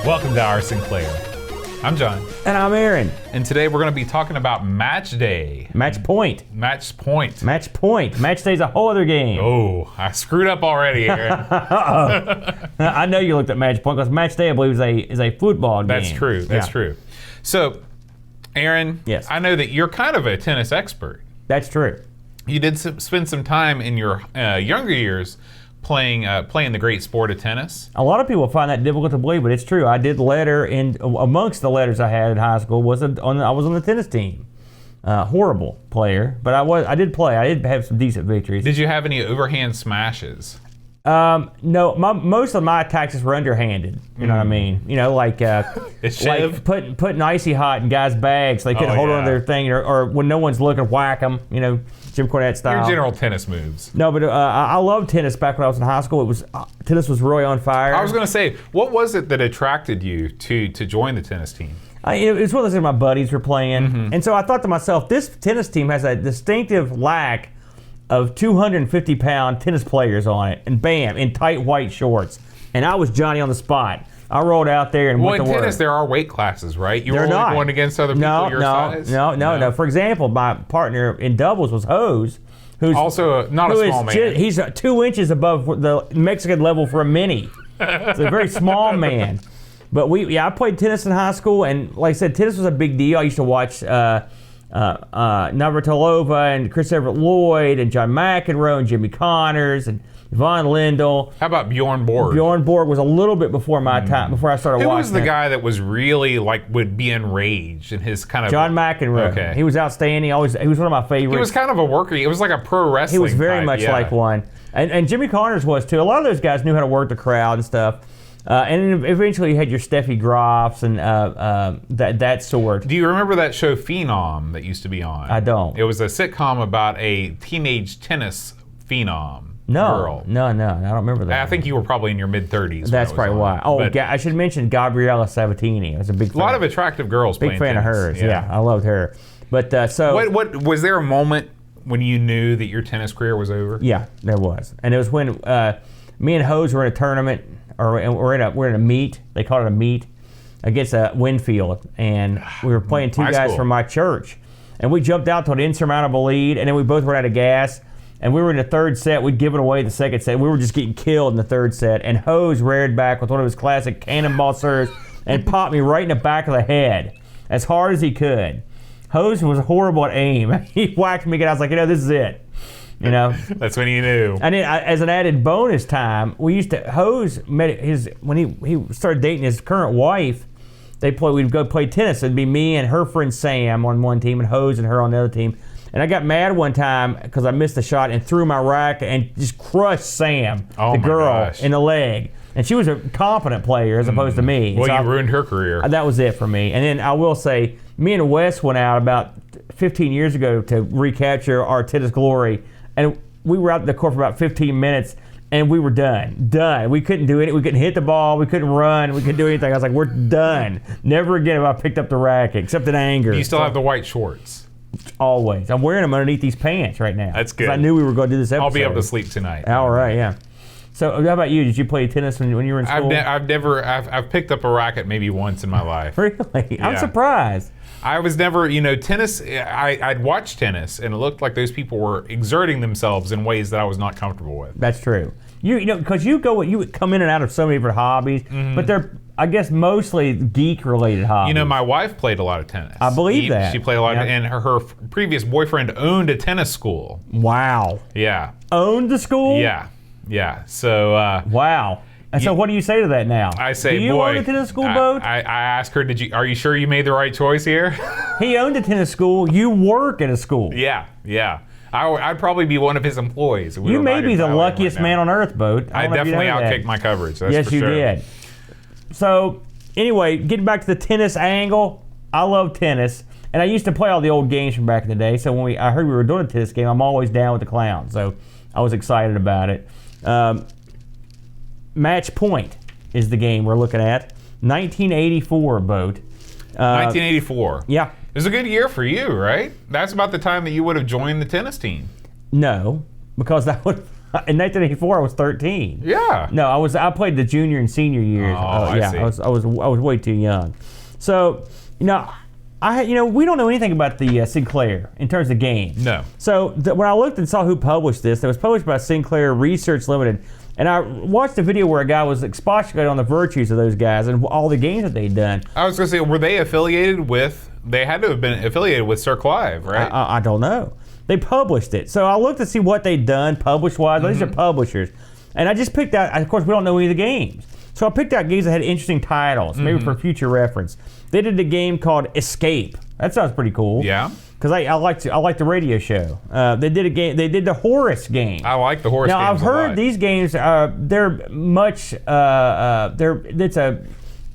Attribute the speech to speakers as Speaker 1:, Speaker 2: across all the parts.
Speaker 1: Welcome to Our Sinclair. I'm John.
Speaker 2: And I'm Aaron.
Speaker 1: And today we're going to be talking about match day.
Speaker 2: Match point.
Speaker 1: Match point.
Speaker 2: Match point. Match day's a whole other game.
Speaker 1: Oh, I screwed up already, Aaron.
Speaker 2: I know you looked at match point because match day, I believe, is a football game.
Speaker 1: That's true. That's true. So, Aaron,
Speaker 2: yes.
Speaker 1: I know that you're kind of a tennis expert.
Speaker 2: That's true.
Speaker 1: You did spend some time in your younger years playing the great sport of tennis.
Speaker 2: A lot of people find that difficult to believe, but it's true. I did letter, and amongst the letters I had in high school I was on the tennis team. Horrible player, but I did play. I did have some decent victories.
Speaker 1: Did you have any overhand smashes?
Speaker 2: No, most of my attacks were underhanded. You know what I mean? You know, like putting icy hot in guys' bags so they couldn't hold on to their thing, or when no one's looking, whack them. You know, Jim Cornette style.
Speaker 1: Your general tennis moves.
Speaker 2: No, but I loved tennis back when I was in high school. Tennis was really on fire.
Speaker 1: I was going to say, what was it that attracted you to join the tennis team?
Speaker 2: It's one of those things my buddies were playing, and so I thought to myself, this tennis team has a distinctive lack of 250-pound tennis players on it, and bam, in tight white shorts. And I was Johnny on the spot. I rolled out there and went to work.
Speaker 1: Well, in tennis, there are weight classes, right? You were only going against other people your size?
Speaker 2: No. For example, my partner in doubles was Hose, who's
Speaker 1: also not a small man.
Speaker 2: He's 2 inches above the Mexican level for a mini. It's a very small man. But I played tennis in high school, and like I said, tennis was a big deal. I used to watch Navratilova and Chris Everett Lloyd and John McEnroe and Jimmy Connors and Yvonne Lindell.
Speaker 1: How about Bjorn Borg?
Speaker 2: Bjorn Borg was a little bit before my time, before I started watching.
Speaker 1: Who was the guy that was really would be enraged in his kind of...
Speaker 2: John McEnroe. Okay. He was outstanding. He was one of my favorites.
Speaker 1: He was kind of a worker. It was like a pro wrestling
Speaker 2: He was very
Speaker 1: type,
Speaker 2: much like one. And Jimmy Connors was too. A lot of those guys knew how to work the crowd and stuff. And eventually you had your Steffi Grafs and that sort.
Speaker 1: Do you remember that show Phenom that used to be on?
Speaker 2: I don't.
Speaker 1: It was a sitcom about a teenage tennis phenom girl.
Speaker 2: No, I don't remember that.
Speaker 1: I think you were probably in your mid-30s.
Speaker 2: That's probably why. Oh, I should mention Gabriella Sabatini. I was a big fan.
Speaker 1: A lot of attractive girls playing tennis.
Speaker 2: Big fan of hers, yeah. I loved her. But so...
Speaker 1: What was there a moment when you knew that your tennis career was over?
Speaker 2: Yeah, there was. And it was when me and Hose were in a tournament, or we're in a meet. They call it a meet against Winfield, and we were playing two guys from my church, and we jumped out to an insurmountable lead, and then we both ran out of gas, and we were in the third set. We'd given away the second set. We were just getting killed in the third set, and Hose reared back with one of his classic cannonball serves and popped me right in the back of the head as hard as he could. Hose was horrible at aim. He whacked me, and I was like, this is it. You know,
Speaker 1: that's when you knew.
Speaker 2: And then, as an added bonus time, we used to Hose met when he started dating his current wife. We'd go play tennis. It'd be me and her friend Sam on one team, and Hose and her on the other team. And I got mad one time because I missed a shot and threw my racket and just crushed Sam, the girl, in the leg. And she was a competent player as opposed to me.
Speaker 1: Well, you ruined her career.
Speaker 2: That was it for me. And then I will say, me and Wes went out about 15 years ago to recapture our tennis glory. And we were out in the court for about 15 minutes, and we were done. We couldn't do it. We couldn't hit the ball. We couldn't run. We couldn't do anything. I was like, we're done. Never again have I picked up the racket, except in anger.
Speaker 1: Do you still have the white shorts?
Speaker 2: Always. I'm wearing them underneath these pants right now.
Speaker 1: That's good.
Speaker 2: I knew we were going to do this episode.
Speaker 1: I'll be able to sleep tonight.
Speaker 2: All right, yeah. So how about you? Did you play tennis when you were in school?
Speaker 1: I've picked up a racket maybe once in my life.
Speaker 2: Really? Yeah. I'm surprised.
Speaker 1: I was never, tennis, I'd watch tennis, and it looked like those people were exerting themselves in ways that I was not comfortable with.
Speaker 2: That's true. Because you come in and out of so many different hobbies, but they're, I guess, mostly geek-related hobbies.
Speaker 1: My wife played a lot of tennis.
Speaker 2: I believe that.
Speaker 1: She played a lot, and her previous boyfriend owned a tennis school.
Speaker 2: Wow.
Speaker 1: Yeah.
Speaker 2: Owned the school?
Speaker 1: Yeah. So.
Speaker 2: Wow. And so what do you say to that now?
Speaker 1: I say,
Speaker 2: do you own a tennis school, Boat?
Speaker 1: I asked her, are you sure you made the right choice here?
Speaker 2: He owned a tennis school. You work at a school.
Speaker 1: Yeah. I'd probably be one of his employees.
Speaker 2: You may be the luckiest man on earth, Boat.
Speaker 1: I definitely outkicked my coverage. That's
Speaker 2: yes,
Speaker 1: for
Speaker 2: you
Speaker 1: sure.
Speaker 2: did. So, anyway, getting back to the tennis angle, I love tennis. And I used to play all the old games from back in the day. So when I heard we were doing a tennis game, I'm always down with the clown. So I was excited about it. Match Point is the game we're looking at. 1984, Boat.
Speaker 1: 1984.
Speaker 2: Yeah.
Speaker 1: It was a good year for you, right? That's about the time that you would have joined the tennis team.
Speaker 2: No, because that would In 1984, I was 13.
Speaker 1: Yeah.
Speaker 2: No, I played the junior and senior years.
Speaker 1: I see.
Speaker 2: I was way too young. So, we don't know anything about the Sinclair in terms of games.
Speaker 1: No.
Speaker 2: So when I looked and saw who published this, it was published by Sinclair Research Limited. And I watched a video where a guy was expostulating on the virtues of those guys and all the games that they'd done.
Speaker 1: I was going to say, were they affiliated with? They had to have been affiliated with Cirque Live, right?
Speaker 2: I don't know. They published it. So I looked to see what they'd done published-wise. These are publishers. And I just picked out, of course, we don't know any of the games. So I picked out games that had interesting titles, maybe for future reference. They did a game called Escape. That sounds pretty cool.
Speaker 1: Yeah.
Speaker 2: Because I like the radio show. They did a game. They did the Horus game.
Speaker 1: I like the Horus games.
Speaker 2: Now I've heard these games. They're much.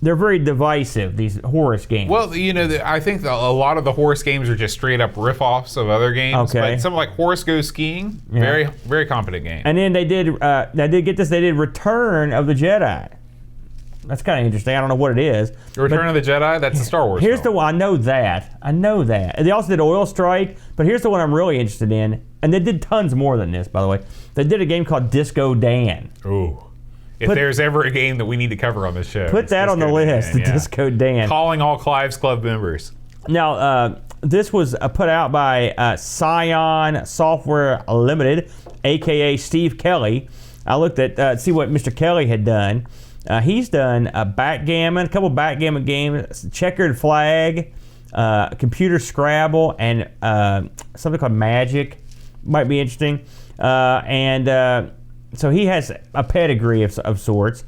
Speaker 2: They're very divisive. These Horus games.
Speaker 1: Well, I think a lot of the Horus games are just straight up riff-offs of other games.
Speaker 2: Okay.
Speaker 1: But something like Horus Goes Skiing, very, very competent game.
Speaker 2: And then they did. Get this. They did Return of the Jedi. That's kind of interesting. I don't know what it is.
Speaker 1: Return of the Jedi? That's a Star Wars
Speaker 2: Here's
Speaker 1: film.
Speaker 2: the one. I know that. And they also did Oil Strike, but here's the one I'm really interested in. And they did tons more than this, by the way. They did a game called Disco Dan.
Speaker 1: Ooh. If there's ever a game that we need to cover on this show.
Speaker 2: Put that on the list, Disco Dan.
Speaker 1: Calling all Clive's Club members.
Speaker 2: Now, this was put out by Psion Software Limited, a.k.a. Steve Kelly. I looked at see what Mr. Kelly had done. He's done backgammon, a couple backgammon games, checkered flag, computer Scrabble, and something called Magic. Might be interesting. So he has a pedigree of sorts.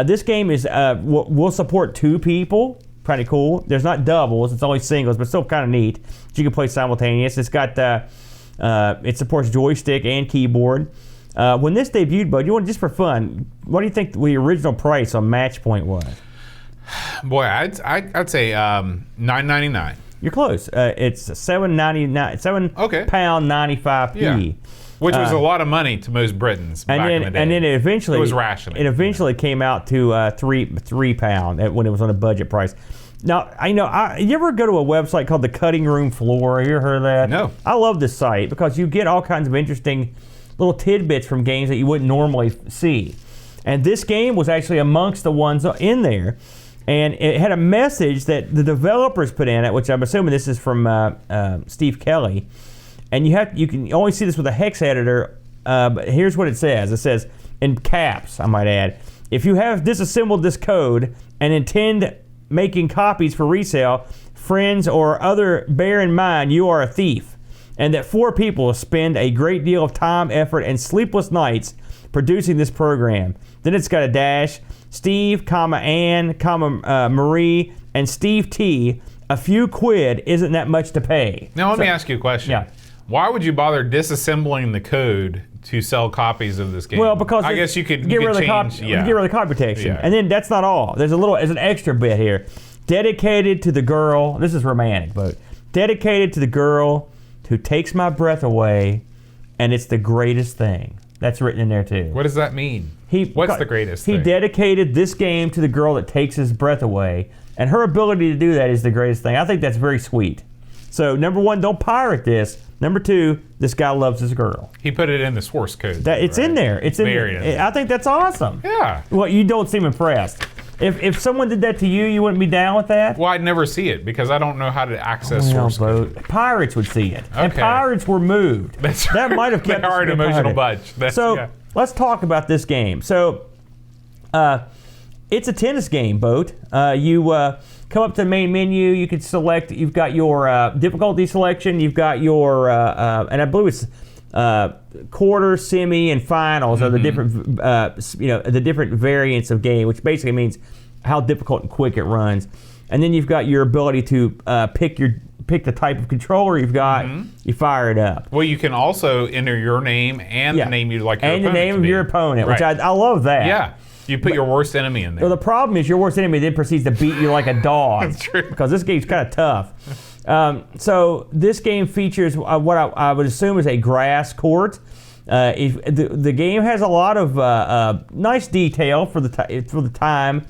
Speaker 2: This game is will support 2 people. Pretty cool. There's not doubles; it's only singles, but still kind of neat. You can play simultaneous. It's got it supports joystick and keyboard. When this debuted, Bud, just for fun, what do you think the original price on Match Point was?
Speaker 1: Boy, I'd say $9.99.
Speaker 2: You're close. It's £7.95.
Speaker 1: Yeah. Which was a lot of money to most Britons back in the day.
Speaker 2: And then it was rationing. It eventually came out to £3 when it was on a budget price. Now, you ever go to a website called the Cutting Room Floor? Have you ever heard of that?
Speaker 1: No.
Speaker 2: I love this site because you get all kinds of interesting little tidbits from games that you wouldn't normally see. And this game was actually amongst the ones in there. And it had a message that the developers put in it, which I'm assuming this is from Steve Kelly. And you can only see this with a hex editor, but here's what it says. It says, in caps, I might add, if you have disassembled this code and intend making copies for resale, friends or other, bear in mind you are a thief, and that 4 people spend a great deal of time, effort, and sleepless nights producing this program. Then it's got a dash, Steve, Ann, Marie, and Steve T. A few quid isn't that much to pay.
Speaker 1: Now let me ask you a question.
Speaker 2: Yeah.
Speaker 1: Why would you bother disassembling the code to sell copies of this game?
Speaker 2: Well, because
Speaker 1: I guess you could
Speaker 2: get rid of the
Speaker 1: change.
Speaker 2: get rid of the copy protection,
Speaker 1: Yeah.
Speaker 2: and then that's not all. There's an extra bit here, dedicated to the girl. This is romantic, but dedicated to the girl who takes my breath away, and it's the greatest thing. That's written in there too.
Speaker 1: What does that mean? What's the greatest thing?
Speaker 2: He dedicated this game to the girl that takes his breath away, and her ability to do that is the greatest thing. I think that's very sweet. So, number 1, don't pirate this. Number 2, this guy loves his girl.
Speaker 1: He put it in the source code.
Speaker 2: It's in there. It's in
Speaker 1: Buried
Speaker 2: there. I think that's awesome.
Speaker 1: Yeah.
Speaker 2: Well, you don't seem impressed. If someone did that to you, you wouldn't be down with that?
Speaker 1: Well, I'd never see it because I don't know how to access source code.
Speaker 2: Pirates would see it. And
Speaker 1: Okay.
Speaker 2: pirates were moved.
Speaker 1: That's
Speaker 2: that might have kept
Speaker 1: They are an emotional bunch.
Speaker 2: Let's talk about this game. So, it's a tennis game, Boat. You come up to the main menu. You can select. You've got your difficulty selection. You've got your, and I believe it's quarter, semi, and finals are the different, the different variants of game, which basically means how difficult and quick it runs. And then you've got your ability to pick the type of controller you've got. You fire it up.
Speaker 1: Well, you can also enter your name and the name you'd like your opponent
Speaker 2: and the name
Speaker 1: to
Speaker 2: of
Speaker 1: be.
Speaker 2: your opponent, which
Speaker 1: Right.
Speaker 2: I love that.
Speaker 1: Yeah. You put your worst enemy in there.
Speaker 2: Well, the problem is your worst enemy then proceeds to beat you like a dog.
Speaker 1: That's true.
Speaker 2: Because this game's kind of tough. So this game features what I would assume is a grass court. The game has a lot of nice detail for the time.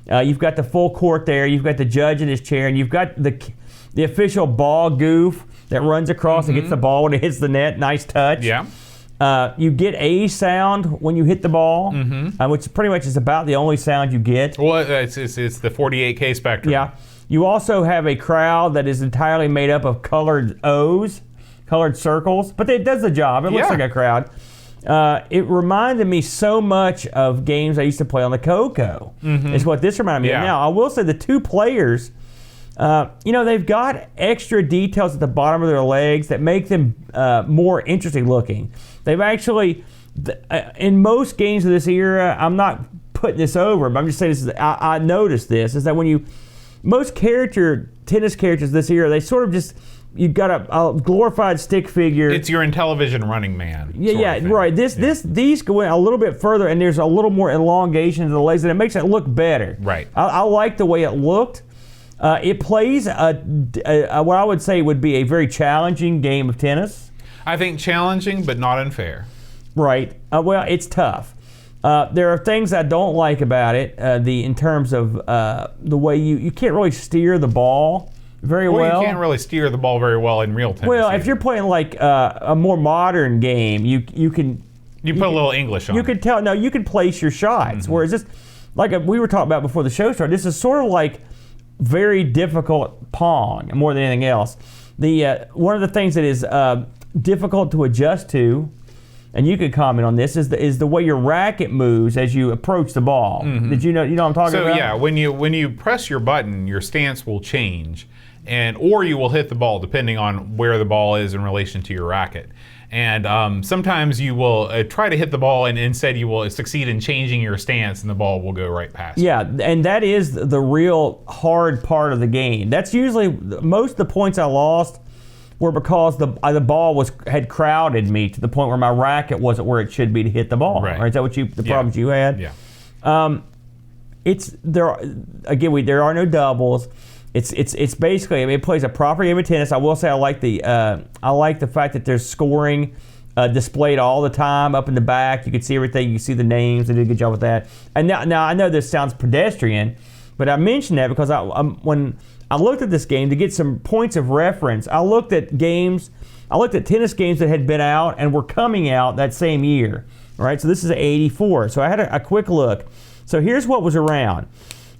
Speaker 2: You've got the full court there. You've got the judge in his chair, and you've got the official ball goof that runs across and gets the ball when it hits the net. Nice touch.
Speaker 1: Yeah.
Speaker 2: You get a sound when you hit the ball, which pretty much is about the only sound you get.
Speaker 1: Well, it's the 48K spectrum.
Speaker 2: Yeah. You also have a crowd that is entirely made up of colored O's, colored circles, but it does the job. It looks like a crowd. It reminded me so much of games I used to play on the Coco. Is what this reminded me of. Now, I will say the two players, they've got extra details at the bottom of their legs that make them more interesting looking. They've actually, in most games of this era, I'm not putting this over, but I'm just saying I noticed this, is that when most tennis characters this era, they sort of just, you've got a glorified stick figure.
Speaker 1: It's your Intellivision running man.
Speaker 2: Right. These go in a little bit further, and there's a little more elongation of the legs, and it makes it look better.
Speaker 1: Right.
Speaker 2: I like the way it looked. It plays what I would say would be a very challenging game of tennis.
Speaker 1: I think challenging, but not unfair.
Speaker 2: Right. Well, it's tough. There are things I don't like about it. In terms of the way you can't really steer the ball very well.
Speaker 1: You can't really steer the ball very well in real tennis.
Speaker 2: Well, if you're playing like a more modern game, you can.
Speaker 1: You put a little English on.
Speaker 2: You can tell. No, you can place your shots. Whereas this, like we were talking about before the show started, this is sort of like very difficult Pong more than anything else. One of the things that is difficult to adjust to, and you could comment on this, is the way your racket moves as you approach the ball. Did you know what I'm talking about?
Speaker 1: So yeah, when you press your button, your stance will change, or you will hit the ball depending on where the ball is in relation to your racket. And sometimes you will try to hit the ball, and instead you will succeed in changing your stance, and the ball will go right past you.
Speaker 2: Yeah, and that is the real hard part of the game. That's usually most of the points I lost were because the ball had crowded me to the point where my racket wasn't where it should be to hit the ball. Right? Is that what the problems you had?
Speaker 1: Yeah.
Speaker 2: There are no doubles. It's basically, it plays a proper game of tennis. I will say I like the fact that there's scoring displayed all the time up in the back. You can see everything. You can see the names. They did a good job with that. And now I know this sounds pedestrian, but I mentioned that because when I looked at this game to get some points of reference, I looked at tennis games that had been out and were coming out that same year. All right, so this is '84. So I had a quick look. So here's what was around.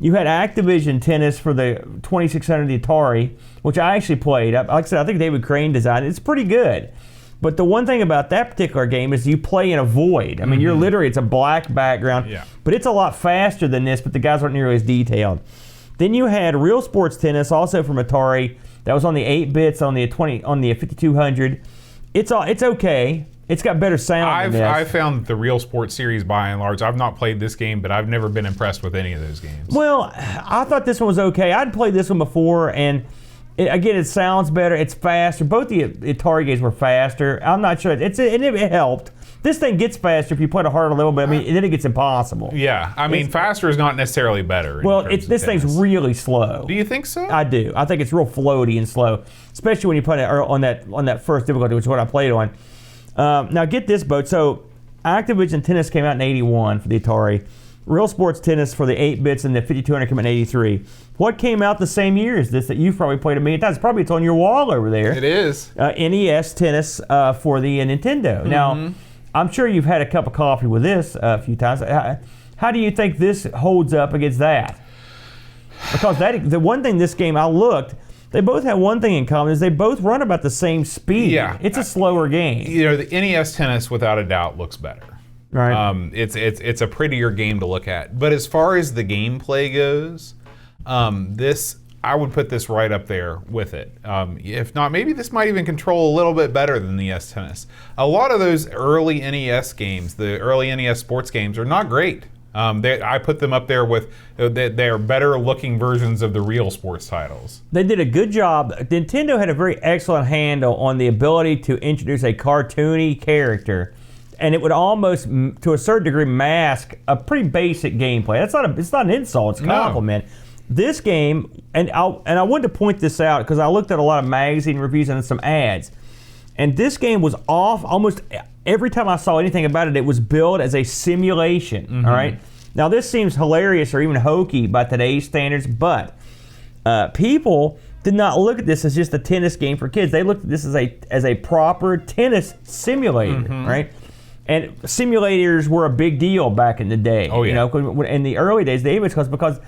Speaker 2: You had Activision tennis for the 2600, the Atari, which I actually played. Like I said, I think David Crane designed it. It's pretty good. But the one thing about that particular game is you play in a void. I mean, you're literally, it's a black background. Yeah. But it's a lot faster than this, but the guys aren't nearly as detailed. Then you had Real Sports Tennis, also from Atari. That was on the 8-bits, on the 5200. It's okay. It's got better sound than this.
Speaker 1: I've found the Real Sports series, by and large, I've not played this game, but I've never been impressed with any of those games.
Speaker 2: Well, I thought this one was okay. I'd played this one before, and it sounds better. It's faster. Both the Atari games were faster. I'm not sure. It helped. This thing gets faster if you play it harder level, but then it gets impossible.
Speaker 1: Yeah, faster is not necessarily better.
Speaker 2: Well, this thing's really slow.
Speaker 1: Do you think so?
Speaker 2: I do. I think it's real floaty and slow, especially when you put it on that first difficulty, which is what I played on. Now get this, Bo. So Activision Tennis came out in '81 for the Atari. Real Sports Tennis for the 8-bits and the 5200 came out in '83. What came out the same year as this that you've probably played a million times? Probably it's on your wall over there.
Speaker 1: It is.
Speaker 2: NES Tennis for the Nintendo. Now, I'm sure you've had a cup of coffee with this a few times. How do you think this holds up against that? Because the one thing this game, I looked, they both have one thing in common, is they both run about the same speed.
Speaker 1: Yeah.
Speaker 2: It's a slower game.
Speaker 1: The NES Tennis, without a doubt, looks better.
Speaker 2: Right.
Speaker 1: It's a prettier game to look at. But as far as the gameplay goes, I would put this right up there with it. If not, maybe this might even control a little bit better than the NES Tennis. A lot of those early NES games, the early NES sports games, are not great. I put them up there with they're better looking versions of the real sports titles.
Speaker 2: They did a good job. Nintendo had a very excellent handle on the ability to introduce a cartoony character, and it would almost, to a certain degree, mask a pretty basic gameplay. It's not an insult. It's a compliment. No. This game, and I wanted to point this out because I looked at a lot of magazine reviews and some ads, and this game was off almost every time I saw anything about it. It was billed as a simulation. All right. Now this seems hilarious or even hokey by today's standards, but people did not look at this as just a tennis game for kids. They looked at this as a proper tennis simulator. Right. And simulators were a big deal back in the day.
Speaker 1: Oh, yeah.
Speaker 2: In the early days, because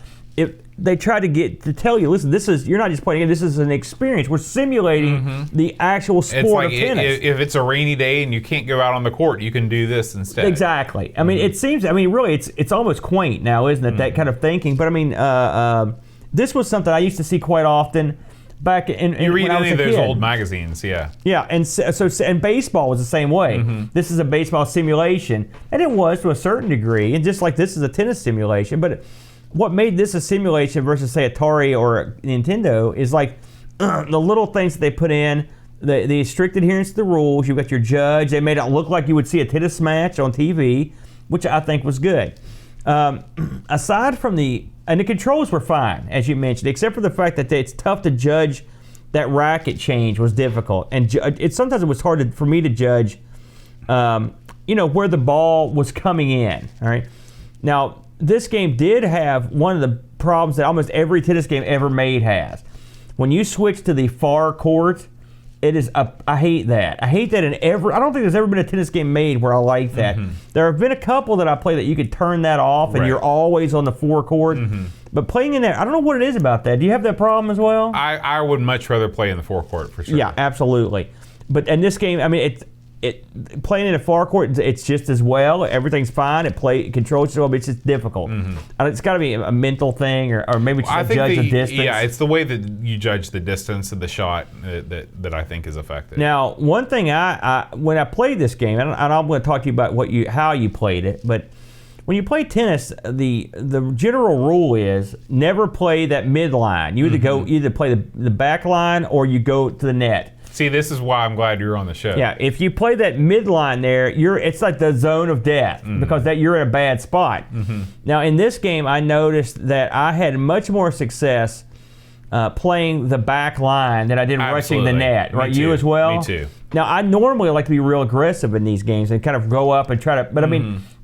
Speaker 2: they tried to tell you, listen, you're not just playing a game, this is an experience. We're simulating the actual sport of tennis.
Speaker 1: If it's a rainy day and you can't go out on the court, you can do this instead.
Speaker 2: Exactly. I mean, it seems, really, it's almost quaint now, isn't it, that kind of thinking? But this was something I used to see quite often back in
Speaker 1: you read
Speaker 2: when I was
Speaker 1: any of
Speaker 2: a
Speaker 1: those
Speaker 2: kid.
Speaker 1: old magazines, yeah.
Speaker 2: Yeah, and baseball was the same way. This is a baseball simulation, and it was to a certain degree, and just like this is a tennis simulation. But what made this a simulation versus, say, Atari or Nintendo is like the little things that they put in, the strict adherence to the rules. You've got your judge. They made it look like you would see a tennis match on TV, which I think was good. Aside from the controls were fine, as you mentioned, except for the fact that it's tough to judge. That racket change was difficult, and sometimes it was hard for me to judge, where the ball was coming in. All right, now this game did have one of the problems that almost every tennis game ever made has. When you switch to the far court, it is I hate that. I hate that I don't think there's ever been a tennis game made where I like that. There have been a couple that I play that you could turn that off and you're always on the forecourt. But playing in there, I don't know what it is about that. Do you have that problem as well?
Speaker 1: I would much rather play in the forecourt for sure.
Speaker 2: Yeah, absolutely. But in this game, playing in a forecourt, it's just as well. Everything's fine. It controls well, but it's just difficult. It's got to be a mental thing, or maybe just judge the distance.
Speaker 1: Yeah, it's the way that you judge the distance of the shot that I think is effective.
Speaker 2: Now, one thing when I played this game, and I'm going to talk to you about how you played it, but when you play tennis, the general rule is never play that midline. You either play the back line or you go to the net.
Speaker 1: See, this is why I'm glad you're on the show.
Speaker 2: Yeah, if you play that midline there, it's like the zone of death because you're in a bad spot. Now, in this game, I noticed that I had much more success playing the back line than I did rushing the net. Right, you as well?
Speaker 1: Me too.
Speaker 2: Now, I normally like to be real aggressive in these games and kind of go up and try to. But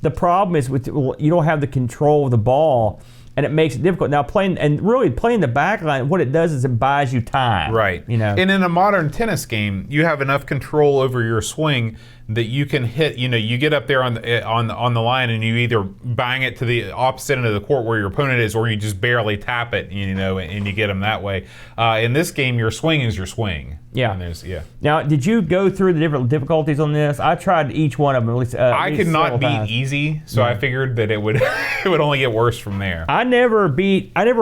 Speaker 2: the problem is you don't have the control of the ball, and it makes it difficult. Now, playing the back line, what it does is it buys you time.
Speaker 1: Right. And in a modern tennis game, you have enough control over your swing that you can hit. You get up there on the line and you either bang it to the opposite end of the court where your opponent is, or you just barely tap it. And you get them that way. In this game, your swing is your swing.
Speaker 2: Yeah. Now, did you go through the different difficulties on this? I tried each one of them at least.
Speaker 1: I could not beat easy, so I figured that it would only get worse from there.
Speaker 2: I never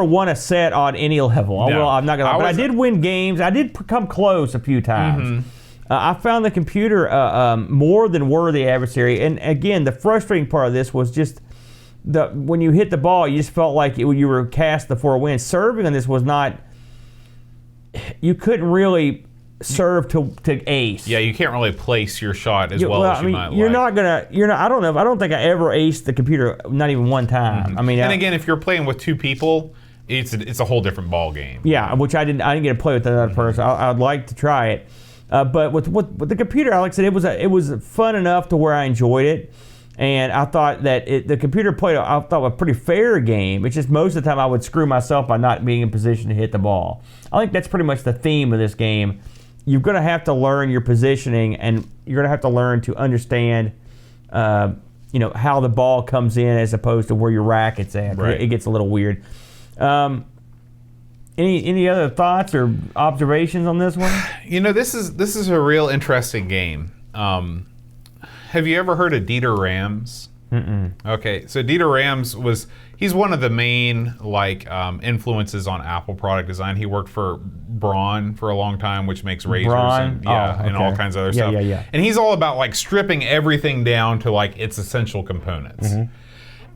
Speaker 2: won a set on any level.
Speaker 1: No.
Speaker 2: Well, I'm not gonna. But I did win games. I did come close a few times. I found the computer more than worthy adversary, and again, the frustrating part of this was just when you hit the ball, you just felt like you were cast for a win. Serving on this was not. You couldn't really serve to ace.
Speaker 1: Yeah, you can't really place your shot as well as you might like.
Speaker 2: I don't think I ever aced the computer, not even one time.
Speaker 1: And again, if you're playing with two people, it's a whole different ball game.
Speaker 2: Yeah, which I didn't get to play with another person. I'd like to try it, but with the computer, like I said, it was fun enough to where I enjoyed it, and I thought that the computer played a pretty fair game. It's just most of the time I would screw myself by not being in position to hit the ball. I think that's pretty much the theme of this game. You're going to have to learn your positioning, and you're going to have to learn to understand, how the ball comes in as opposed to where your racket's at.
Speaker 1: Right.
Speaker 2: It gets a little weird. Any other thoughts or observations on this one?
Speaker 1: This is a real interesting game. Have you ever heard of Dieter Rams? Okay, so Dieter Rams he's one of the main influences on Apple product design. He worked for Braun for a long time, which makes razors and all kinds of other stuff.
Speaker 2: Yeah.
Speaker 1: And he's all about stripping everything down to its essential components.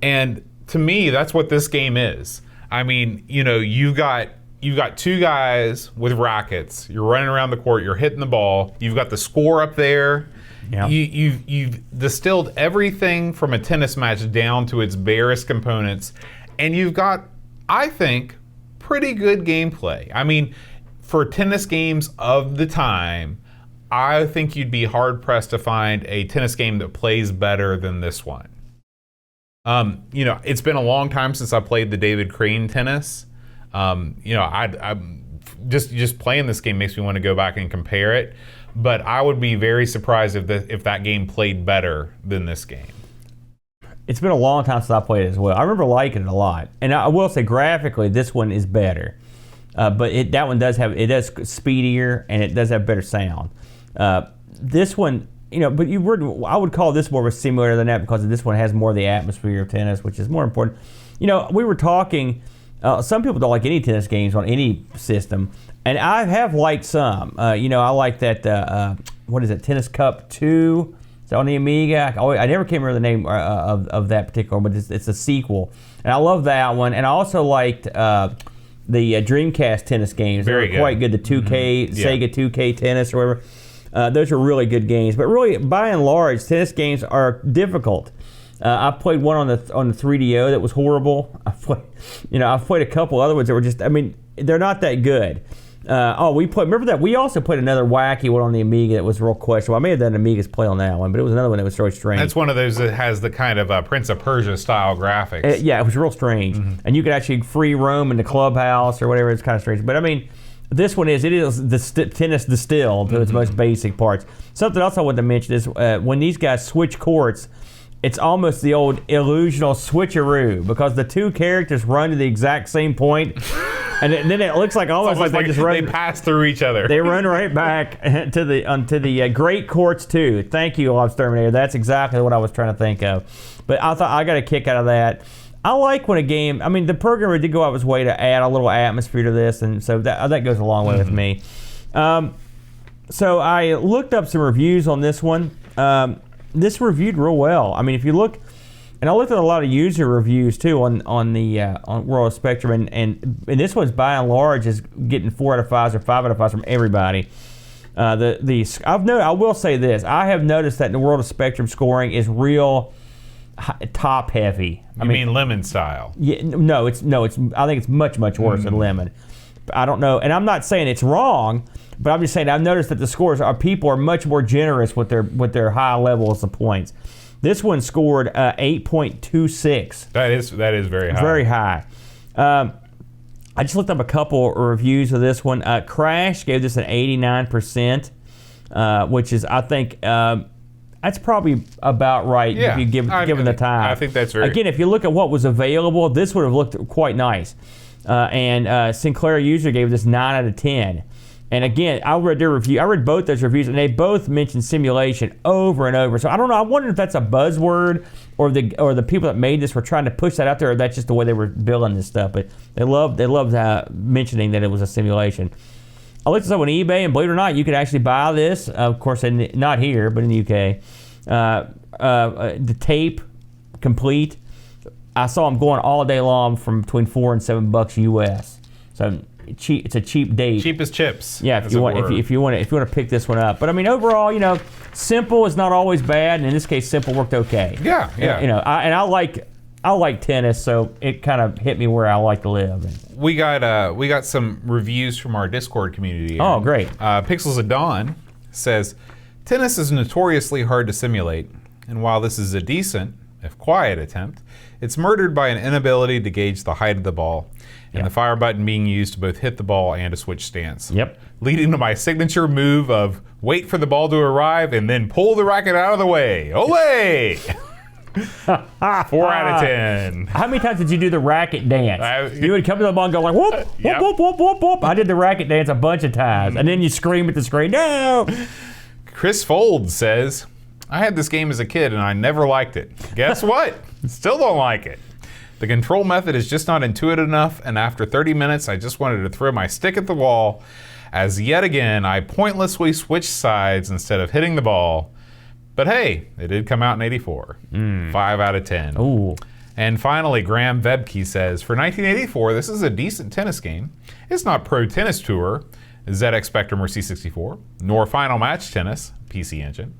Speaker 1: And to me, that's what this game is. I mean, you've got two guys with rackets. You're running around the court. You're hitting the ball. You've got the score up there.
Speaker 2: Yeah.
Speaker 1: You've distilled everything from a tennis match down to its barest components, and you've got, I think, pretty good gameplay. I mean, for tennis games of the time, I think you'd be hard-pressed to find a tennis game that plays better than this one. It's been a long time since I played the David Crane tennis. I just playing this game makes me want to go back and compare it. But I would be very surprised if that game played better than this game.
Speaker 2: It's been a long time since I played it as well. I remember liking it a lot, and I will say graphically, this one is better. But that one does speedier, and it does have better sound. This one, but I would call this more of a simulator than that because this one has more of the atmosphere of tennis, which is more important. We were talking. Some people don't like any tennis games on any system, and I have liked some. I like that. What is it? Tennis Cup 2. It's on the Amiga. I never can remember the name of that particular one, but it's a sequel, and I love that one. And I also liked the Dreamcast tennis games.
Speaker 1: Very good.
Speaker 2: Quite good. The 2K Sega 2K tennis or whatever. Those are really good games. But really, by and large, tennis games are difficult. I played one on the 3DO that was horrible. I've played a couple other ones that were just. They're not that good. Remember that we also played another wacky one on the Amiga that was real questionable. I may have done Amiga's play on that one, but it was another one that was really strange.
Speaker 1: That's one of those that has the kind of Prince of Persia style graphics.
Speaker 2: It was real strange, and you could actually free roam in the clubhouse or whatever. It's kind of strange, but this one is the tennis distilled to its most basic parts. Something else I wanted to mention is when these guys switch courts, it's almost the old illusional switcheroo because the two characters run to the exact same point. And then it looks like almost like they just run.
Speaker 1: They pass through each other.
Speaker 2: They run right back to the great courts too. Thank you, Lobs Terminator. That's exactly what I was trying to think of. But I thought I got a kick out of that. I like when a game. The programmer did go out of his way to add a little atmosphere to this, and so that goes a long way with me. So I looked up some reviews on this one. This reviewed real well. If you look. And I looked at a lot of user reviews too on World of Spectrum, and this one's by and large is getting 4 out of 5s or 5 out of 5s from everybody. I will say this: I have noticed that the World of Spectrum scoring is real top heavy.
Speaker 1: You mean Lemon style?
Speaker 2: Yeah, no. It's I think it's much worse than Lemon. I don't know, and I'm not saying it's wrong, but I'm just saying I've noticed that the scores people are much more generous with their high levels of points. This one scored 8.26.
Speaker 1: That is very high.
Speaker 2: Very high. I just looked up a couple reviews of this one. Crash gave this an 89%, which is, I think, that's probably about right if you given the time.
Speaker 1: I think that's very...
Speaker 2: Again, if you look at what was available, this would have looked quite nice. And Sinclair user gave this 9 out of 10. And again, I read their review. I read both those reviews, and they both mentioned simulation over and over. So I don't know. I wonder if that's a buzzword, or the people that made this were trying to push that out there, or that's just the way they were building this stuff. But they loved mentioning that it was a simulation. I looked this up on eBay, and believe it or not, you could actually buy this. Of course, not here, but in the UK. The tape complete. I saw them going all day long from between $4 and $7 US. So. It's a cheap date.
Speaker 1: Cheap as chips.
Speaker 2: Yeah, if you want to pick this one up. But overall, simple is not always bad, and in this case, simple worked okay.
Speaker 1: Yeah.
Speaker 2: I like tennis, so it kind of hit me where I like to live.
Speaker 1: We got some reviews from our Discord community here.
Speaker 2: Oh, great.
Speaker 1: Pixels of Dawn says, tennis is notoriously hard to simulate, and while this is a decent, if quiet attempt, it's murdered by an inability to gauge the height of the ball. And the fire button being used to both hit the ball and to switch stance.
Speaker 2: Yep.
Speaker 1: Leading to my signature move of wait for the ball to arrive and then pull the racket out of the way. Olay! 4 out of 10.
Speaker 2: How many times did you do the racket dance? You would come to the ball and go like, whoop, whoop, whoop, whoop, whoop, whoop. I did the racket dance a bunch of times. And then you scream at the screen, no!
Speaker 1: Chris Fold says, I had this game as a kid and I never liked it. Guess what? Still don't like it. The control method is just not intuitive enough, and after 30 minutes, I just wanted to throw my stick at the wall, as yet again, I pointlessly switched sides instead of hitting the ball. But hey, it did come out in 84. 5 out of 10.
Speaker 2: Ooh.
Speaker 1: And finally, Graham Vebke says, for 1984, this is a decent tennis game. It's not Pro Tennis Tour, ZX Spectrum or C64, nor Final Match Tennis, PC Engine.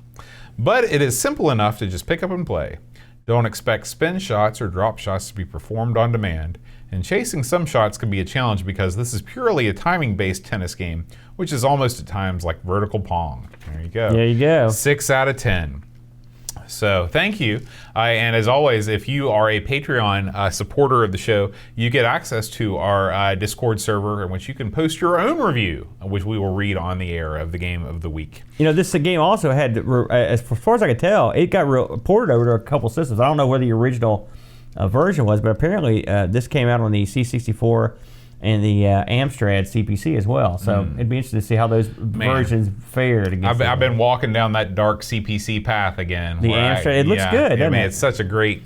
Speaker 1: But it is simple enough to just pick up and play. Don't expect spin shots or drop shots to be performed on demand, and chasing some shots can be a challenge because this is purely a timing-based tennis game, which is almost at times like vertical pong. There you go.
Speaker 2: There you go.
Speaker 1: 6 out of 10. So thank you. And as always, if you are a Patreon supporter of the show, you get access to our Discord server in which you can post your own review, which we will read on the air of the game of the week.
Speaker 2: This game also had, as far as I could tell, it got ported over to a couple systems. I don't know where the original version was, but apparently this came out on the C64 and the Amstrad CPC as well. So it'd be interesting to see how those versions fared against
Speaker 1: I've been walking down that dark CPC path again.
Speaker 2: The Amstrad, it looks good, doesn't it?
Speaker 1: It's such a great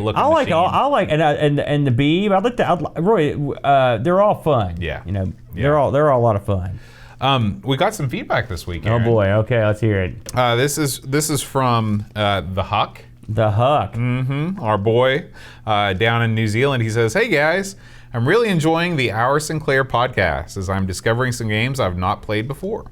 Speaker 1: looking
Speaker 2: I like
Speaker 1: machine.
Speaker 2: and the Beeb. They're all fun.
Speaker 1: Yeah.
Speaker 2: They're all a lot of fun.
Speaker 1: We got some feedback this week,
Speaker 2: Aaron. Oh boy, okay, let's hear it.
Speaker 1: This is from the Huck.
Speaker 2: The Huck.
Speaker 1: Our boy down in New Zealand. He says, "Hey guys, I'm really enjoying the Our Sinclair podcast as I'm discovering some games I've not played before.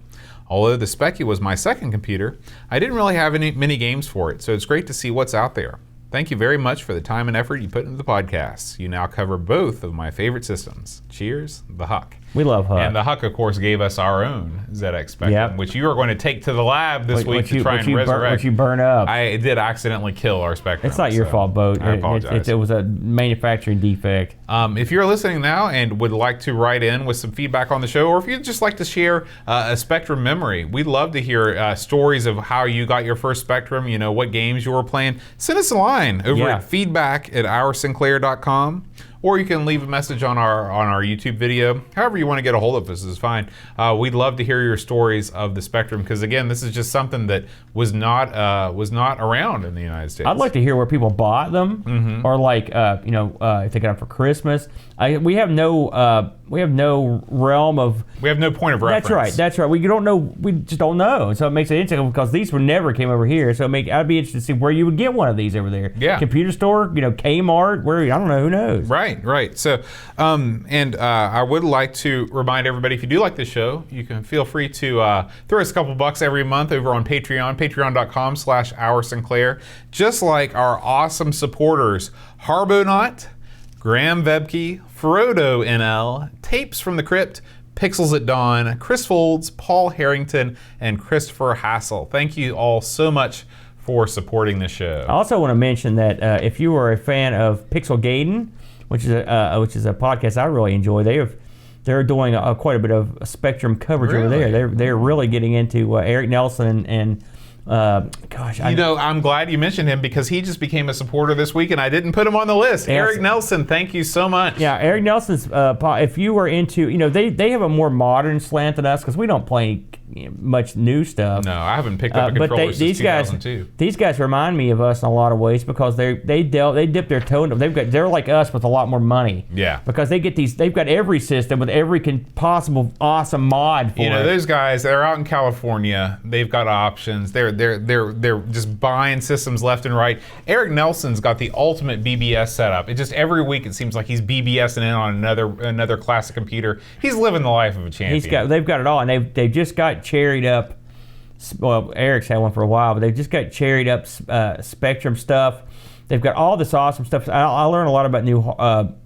Speaker 1: Although the Speccy was my second computer, I didn't really have many games for it, so it's great to see what's out there. Thank you very much for the time and effort you put into the podcast. You now cover both of my favorite systems. Cheers, the Huck."
Speaker 2: We love Huck.
Speaker 1: And the Huck, of course, gave us our own ZX Spectrum, which you are going to take to the lab this week to try and resurrect.
Speaker 2: Which you burn up.
Speaker 1: I did accidentally kill our Spectrum.
Speaker 2: It's not your fault, Bo.
Speaker 1: I apologize.
Speaker 2: It was a manufacturing defect.
Speaker 1: If you're listening now and would like to write in with some feedback on the show, or if you'd just like to share a Spectrum memory, we'd love to hear stories of how you got your first Spectrum, what games you were playing. Send us a line over at feedback@oursinclair.com. Or you can leave a message on our YouTube video. However you want to get a hold of us is fine. We'd love to hear your stories of the Spectrum, because again, this is just something that was not around in the United States.
Speaker 2: I'd like to hear where people bought them, or like if they got them for Christmas. We have no realm of.
Speaker 1: We have no point of reference.
Speaker 2: That's right. We don't know. We just don't know. So it makes it interesting because these never came over here. So I'd be interested to see where you would get one of these over there.
Speaker 1: Yeah.
Speaker 2: Computer store, Kmart, where I don't know. Who knows?
Speaker 1: Right. So, I would like to remind everybody, if you do like this show, you can feel free to throw us a couple bucks every month over on Patreon, patreon.com/Our Sinclair. Just like our awesome supporters, Harbonaut, Graham Vebke, Frodo NL, Tapes from the Crypt, Pixels at Dawn, Chris Folds, Paul Harrington, and Christopher Hassel. Thank you all so much for supporting the show.
Speaker 2: I also want to mention that if you are a fan of Pixel Gaiden, which is a podcast I really enjoy, they're doing quite a bit of Spectrum coverage over there. They're really getting into Eric Nelson and I'm glad you mentioned him, because he just became a supporter this week and I didn't put him on the list. Yes. Eric Nelson, thank you so much. Yeah, Eric Nelson's if you were into, they have a more modern slant than us because we don't play much new stuff.
Speaker 1: No, I haven't picked up a controller since 2002.
Speaker 2: These guys remind me of us in a lot of ways because they dip their toe into. They're like us with a lot more money.
Speaker 1: Yeah.
Speaker 2: Because they've got every system with every possible awesome mod for it.
Speaker 1: Those guys, they're out in California. They've got options. They're just buying systems left and right. Eric Nelson's got the ultimate BBS setup. It just every week it seems like he's BBSing in on another classic computer. He's living the life of a champion.
Speaker 2: They've got it all, and they've just got cherried up. Well, Eric's had one for a while, but they've just got cherried up Spectrum stuff. They've got all this awesome stuff. I learned a lot about new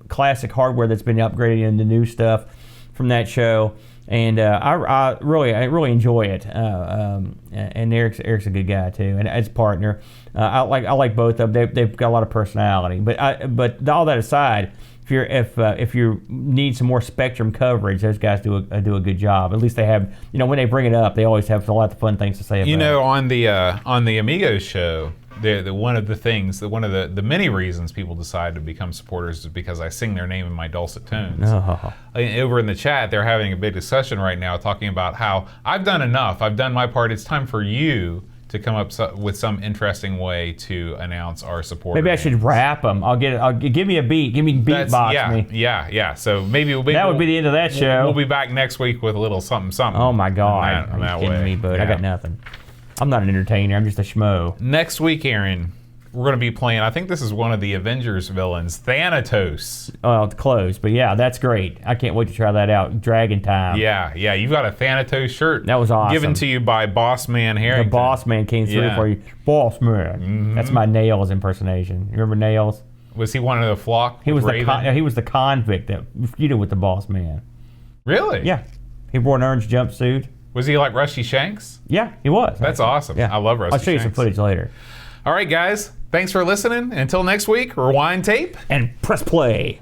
Speaker 2: classic hardware that's been upgraded into new stuff from that show, and I really enjoy it. And Eric's a good guy too, and as partner, I like both of them. They've got a lot of personality. But all that aside, if you need some more Spectrum coverage, those guys do a good job. At least they have, when they bring it up, they always have a lot of fun things to say about it.
Speaker 1: On the Amigos show, one of the many reasons people decide to become supporters is because I sing their name in my dulcet tones.
Speaker 2: Oh.
Speaker 1: Over in the chat, they're having a big discussion right now talking about how I've done enough. I've done my part. It's time for you to come up with some interesting way to announce our support.
Speaker 2: Maybe I should rap them. Give me a beat. Give me beatbox me.
Speaker 1: Yeah. So maybe
Speaker 2: that would be the end of that show.
Speaker 1: We'll be back next week with a little something.
Speaker 2: Oh my God! Are you kidding me, bud? Yeah. I got nothing. I'm not an entertainer. I'm just a schmo.
Speaker 1: Next week, Aaron, we're going to be playing, I think this is one of the Avengers villains, Thanatos.
Speaker 2: Well, it's close, but yeah, that's great. I can't wait to try that out. Dragon time.
Speaker 1: Yeah. You've got a Thanatos shirt.
Speaker 2: That was awesome.
Speaker 1: Given to you by Boss Man Harrington.
Speaker 2: The Boss Man came through for you. Boss Man. Mm-hmm. That's my Nails impersonation. You remember Nails?
Speaker 1: Was he one of the flock?
Speaker 2: He was the convict that feuded with the Boss Man.
Speaker 1: Really?
Speaker 2: Yeah. He wore an orange jumpsuit.
Speaker 1: Was he like Rusty Shanks?
Speaker 2: Yeah, he was.
Speaker 1: That's awesome.
Speaker 2: Yeah.
Speaker 1: I love Rusty Shanks.
Speaker 2: I'll show you some footage later.
Speaker 1: All right, guys. Thanks for listening. Until next week, rewind tape
Speaker 2: and press play.